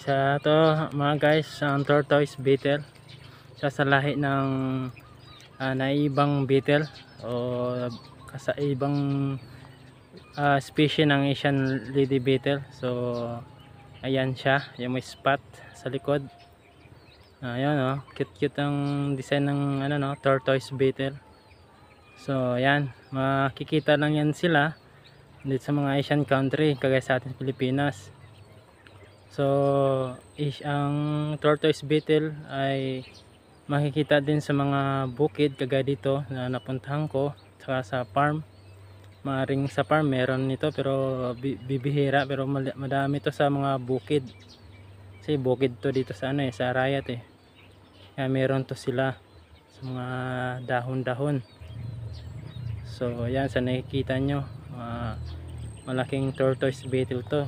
Sa to mga guys, ang tortoise beetle. Sa lahi ng naibang beetle o sa ibang species ng Asian lady beetle. So ayan siya, yung may spot sa likod. Ayan oh, cute cute ang design ng ano no, tortoise beetle. So ayan, makikita lang yan sila dito sa mga Asian country kagaya sa ating Pilipinas. So ang tortoise beetle ay makikita din sa mga bukid kagaya dito na napuntahan ko, saka sa farm. Maaring sa farm meron nito pero bibihira, pero madami to sa mga bukid. Kasi bukid to dito sa ano sa Arayat Kaya meron to sila sa mga dahon-dahon. So ayan, sa nakikita nyo, malaking tortoise beetle to.